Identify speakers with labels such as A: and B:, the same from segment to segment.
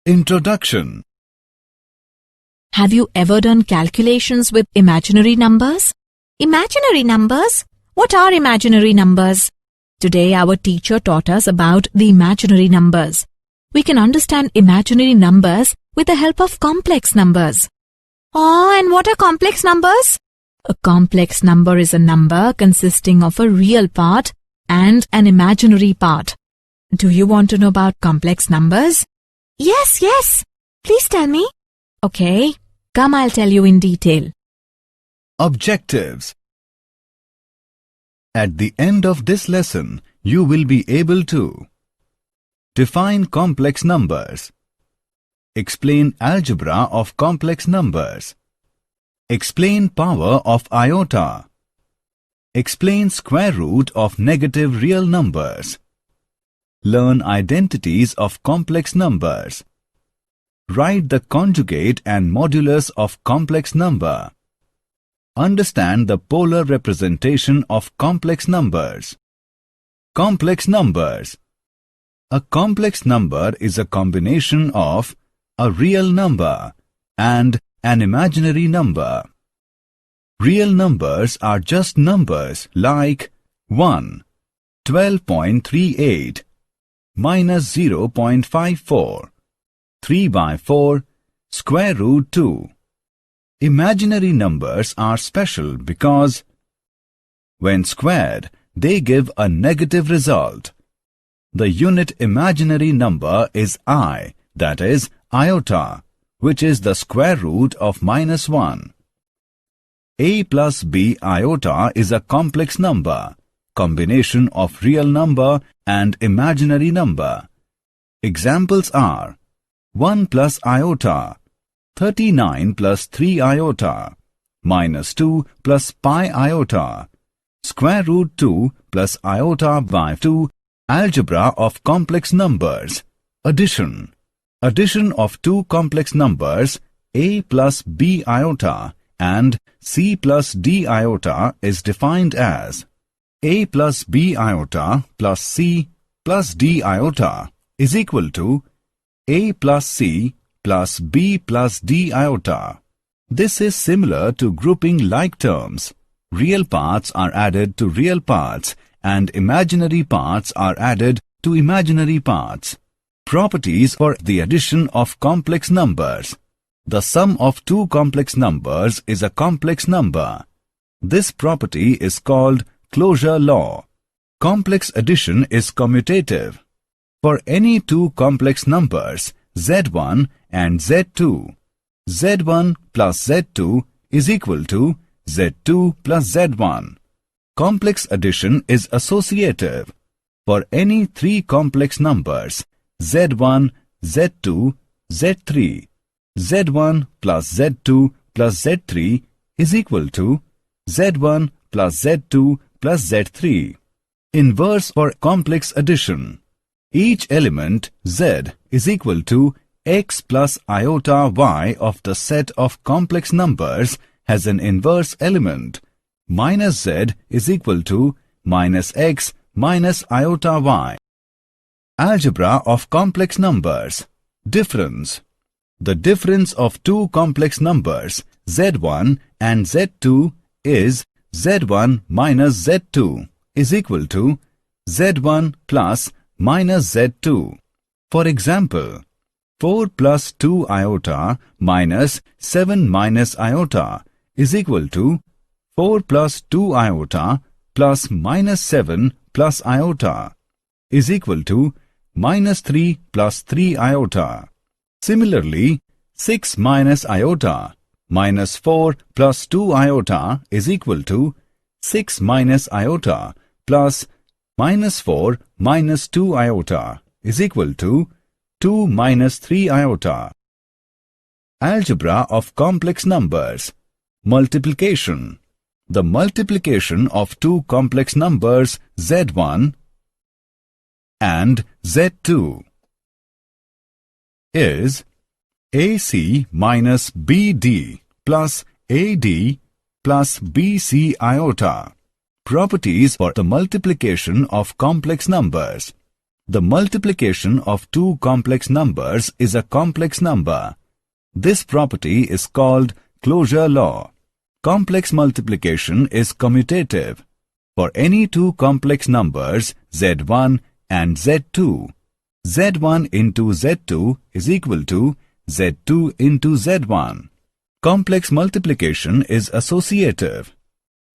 A: Introduction.
B: Have you ever done calculations with imaginary numbers? Imaginary numbers? What are imaginary numbers? Today our teacher taught us about the imaginary numbers. We can understand imaginary numbers with the help of complex numbers. Oh, and what are complex numbers? A complex number is a number consisting of a real part and an imaginary part. Do you want to know about complex numbers? Yes. Please tell me. Okay, come I'll tell you in detail.
A: Objectives. At the end of this lesson, you will be able to define complex numbers, explain algebra of complex numbers, explain power of iota, explain square root of negative real numbers, learn identities of complex numbers, write the conjugate and modulus of complex number, understand the polar representation of complex numbers. Complex numbers. A complex number is a combination of a real number and an imaginary number. Real numbers are just numbers like 1, 12.38, minus 0.54, 3 by 4, square root 2. Imaginary numbers are special because when squared, they give a negative result. The unit imaginary number is I, that is iota, which is the square root of minus 1. A plus b iota is a complex number, combination of real number and imaginary number. Examples are 1 plus iota, 39 plus 3 iota, minus 2 plus pi iota, square root 2 plus iota by 2. Algebra of complex numbers. Addition. Addition of two complex numbers a plus b iota and c plus d iota is defined as a plus b iota plus c plus d iota is equal to a plus c plus b plus d iota. This is similar to grouping like terms. Real parts are added to real parts and imaginary parts are added to imaginary parts. Properties for the addition of complex numbers. The sum of two complex numbers is a complex number. This property is called closure law. Complex addition is commutative. For any two complex numbers, z1 and z2, z1 plus z2 is equal to z2 plus z1. Complex addition is associative. For any three complex numbers, z1, z2, z3, z1 plus z2 plus z3 is equal to z1 plus z2 plus z3. Inverse for complex addition. Each element z is equal to x plus iota y of the set of complex numbers has an inverse element. Minus z is equal to minus x minus iota y. Algebra of complex numbers. Difference. The difference of two complex numbers z1 and z2 is z1 minus z2 is equal to z1 plus minus z2. For example, 4 plus 2 iota minus 7 minus iota is equal to 4 plus 2 iota plus minus 7 plus iota is equal to minus 3 plus 3 iota. Similarly, 6 minus iota minus 4 plus 2 iota is equal to 6 minus iota plus minus 4 minus 2 iota is equal to 2 minus 3 iota. Algebra of complex numbers. Multiplication. The multiplication of two complex numbers z1 and z2 is AC minus BD plus AD plus BC iota. Properties for the multiplication of complex numbers. The multiplication of two complex numbers is a complex number. This property is called closure law. Complex multiplication is commutative. For any two complex numbers Z1 and Z2, Z1 into Z2 is equal to Z2 into Z1. Complex multiplication is associative.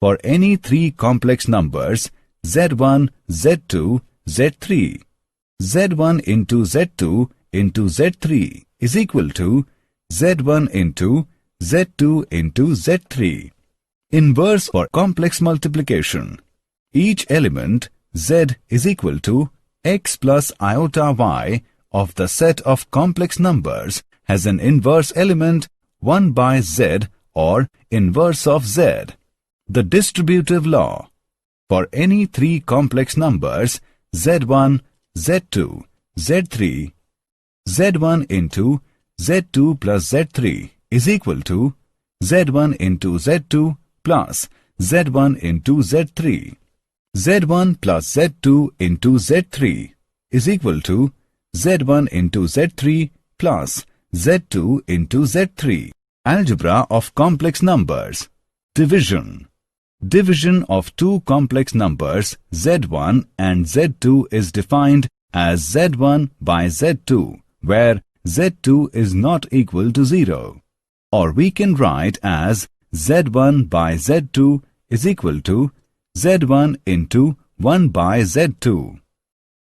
A: For any three complex numbers Z1, Z2, Z3, Z1 into Z2 into Z3 is equal to Z1 into Z2 into Z3. Inverse for complex multiplication. Each element Z is equal to x plus iota y of the set of complex numbers has an inverse element 1 by Z or inverse of Z. The distributive law. For any three complex numbers Z1, Z2, Z3, Z1 into Z2 plus Z3 is equal to Z1 into Z2 plus Z1 into Z3. Z1 plus Z2 into Z3 is equal to Z1 into Z3 plus Z2 into Z3. Algebra of complex numbers. Division. Division of two complex numbers Z1 and Z2 is defined as Z1 by Z2, where Z2 is not equal to 0. Or we can write as Z1 by Z2 is equal to Z1 into 1 by Z2.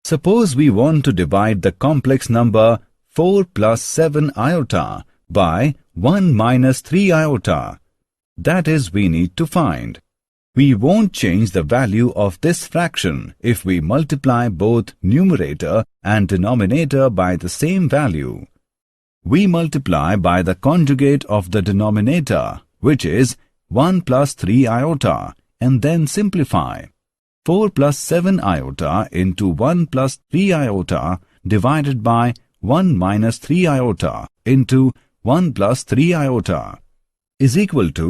A: Suppose we want to divide the complex number 4 plus 7 iota by 1 minus 3 iota. That is, we need to find. We won't change the value of this fraction if we multiply both numerator and denominator by the same value. We multiply by the conjugate of the denominator, which is 1 plus 3 iota, and then simplify. 4 plus 7 iota into 1 plus 3 iota divided by 1 minus 3 iota into 1 plus 3 iota is equal to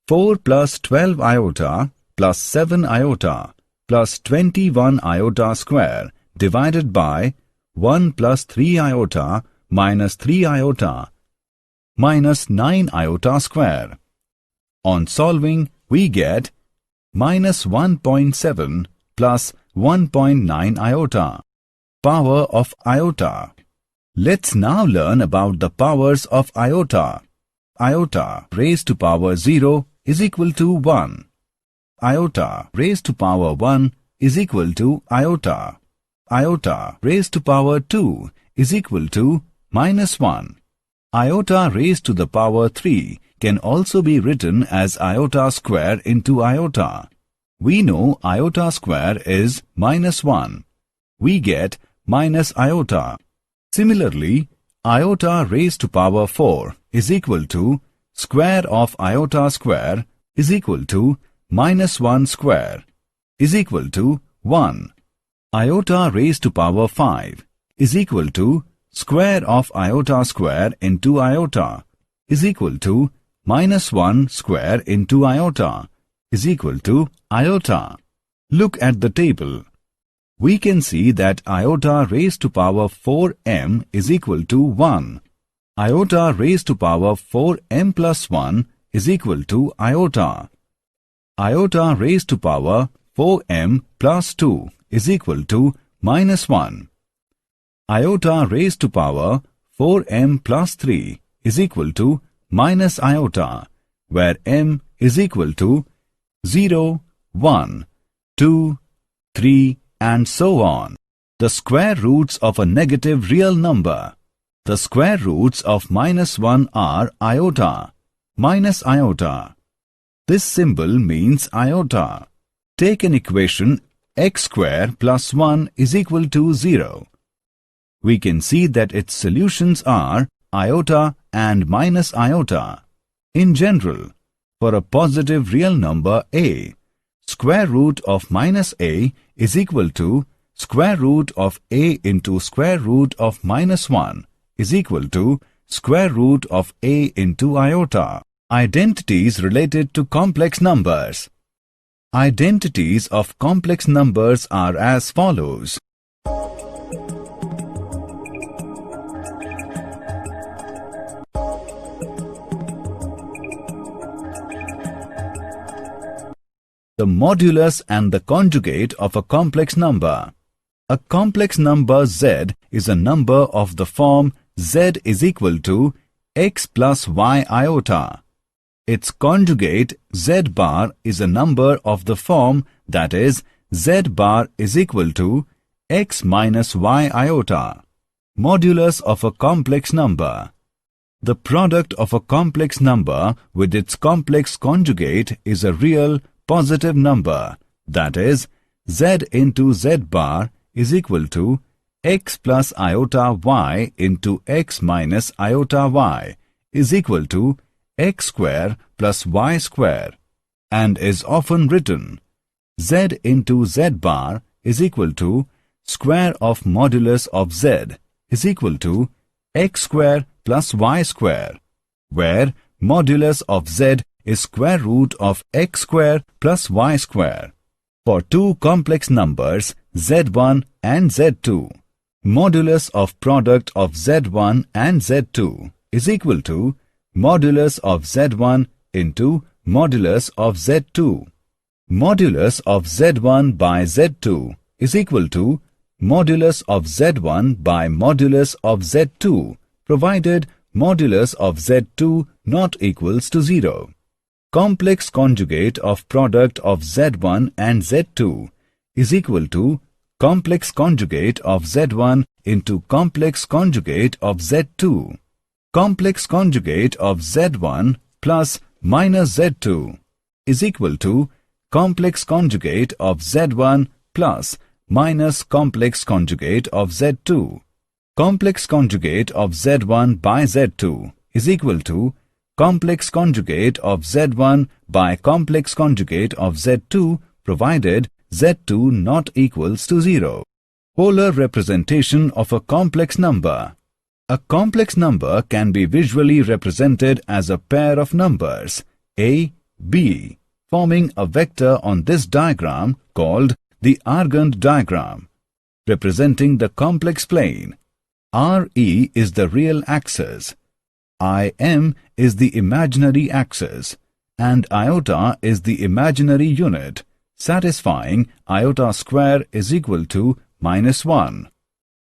A: 4 plus 12 iota plus 7 iota plus 21 iota square divided by 1 plus 3 iota minus 3 iota minus 9 iota square. On solving, we get minus 1.7 plus 1.9 iota. Power of iota. Let's now learn about the powers of iota. Iota raised to power 0 is equal to 1. Iota raised to power 1 is equal to iota. Iota raised to power 2 is equal to minus 1. Iota raised to the power 3 can also be written as iota square into iota. We know iota square is minus 1. We get minus iota. Similarly, iota raised to power 4 is equal to square of iota square is equal to minus 1 square is equal to 1. Iota raised to power 5 is equal to square of iota square into iota is equal to minus 1 square into iota is equal to iota. Look at the table. We can see that iota raised to power 4m is equal to 1. Iota raised to power 4m plus 1 is equal to iota. Iota raised to power 4m plus 2 is equal to minus 1. Iota raised to power 4m plus 3 is equal to minus iota, where m is equal to 0, 1, 2, 3, and so on. The square roots of a negative real number. The square roots of minus 1 are iota, minus iota. This symbol means iota. Take an equation x square plus 1 is equal to 0. We can see that its solutions are iota and minus iota. In general, for a positive real number a, square root of minus a is equal to square root of a into square root of minus 1 is equal to square root of a into iota. Identities related to complex numbers. Identities of complex numbers are as follows. the modulus and the conjugate of a complex number. A complex number z is a number of the form z is equal to x plus y iota. Its conjugate z bar is a number of the form, that is, z bar is equal to x minus y iota. Modulus of a complex number. The product of a complex number with its complex conjugate is a real positive number, that is, z into z bar is equal to x plus iota y into x minus iota y is equal to x square plus y square, and is often written z into z bar is equal to square of modulus of z is equal to x square plus y square, where modulus of z is square root of x square plus y square. For two complex numbers z1 and z2, modulus of product of z1 and z2 is equal to modulus of z1 into modulus of z2. Modulus of z1 by z2 is equal to modulus of z1 by modulus of z2, provided modulus of z2 not equals to 0. Complex conjugate of product of z1 and z2 is equal to complex conjugate of z1 into complex conjugate of z2. Complex conjugate of z1 plus minus z2 is equal to complex conjugate of z1 plus minus complex conjugate of z2. Complex conjugate of z1 by z2 is equal to complex conjugate of z1 by complex conjugate of z2, provided z2 not equals to 0. Polar representation of a complex number. A complex number can be visually represented as a pair of numbers a, b, forming a vector on this diagram called the Argand diagram, representing the complex plane. RE is the real axis, IM is the imaginary axis, and iota is the imaginary unit, satisfying iota square is equal to -1.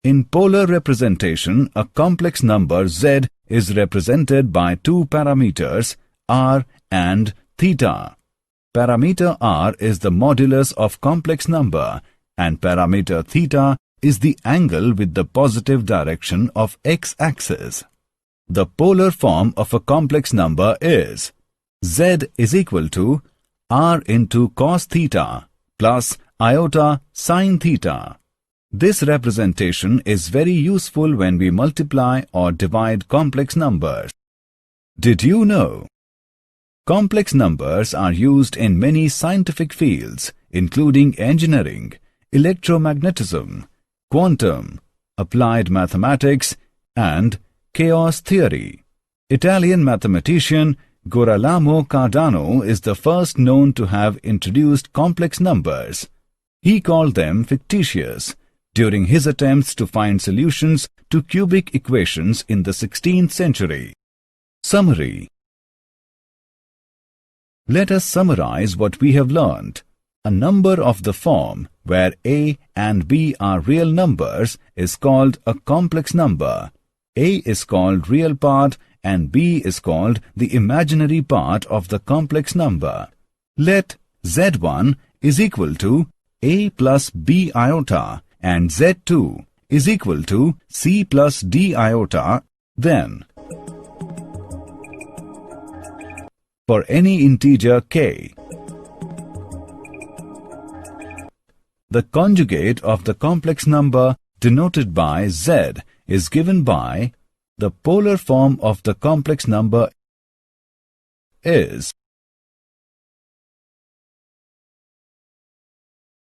A: In polar representation, a complex number z is represented by two parameters r and theta. Parameter r is the modulus of complex number, and parameter theta is the angle with the positive direction of x-axis. The polar form of a complex number is z is equal to r into cos theta plus iota sin theta. This representation is very useful when we multiply or divide complex numbers. Did you know? Complex numbers are used in many scientific fields, including engineering, electromagnetism, quantum, applied mathematics, and chaos theory. Italian mathematician Girolamo Cardano is the first known to have introduced complex numbers. He called them fictitious during his attempts to find solutions to cubic equations in the 16th century. Summary. Let us summarize what we have learned. A number of the form where a and b are real numbers is called a complex number. A is called real part and b is called the imaginary part of the complex number. Let z1 is equal to a plus b iota and z2 is equal to c plus d iota, then for any integer k, the conjugate of the complex number denoted by z is given by the polar form of the complex number is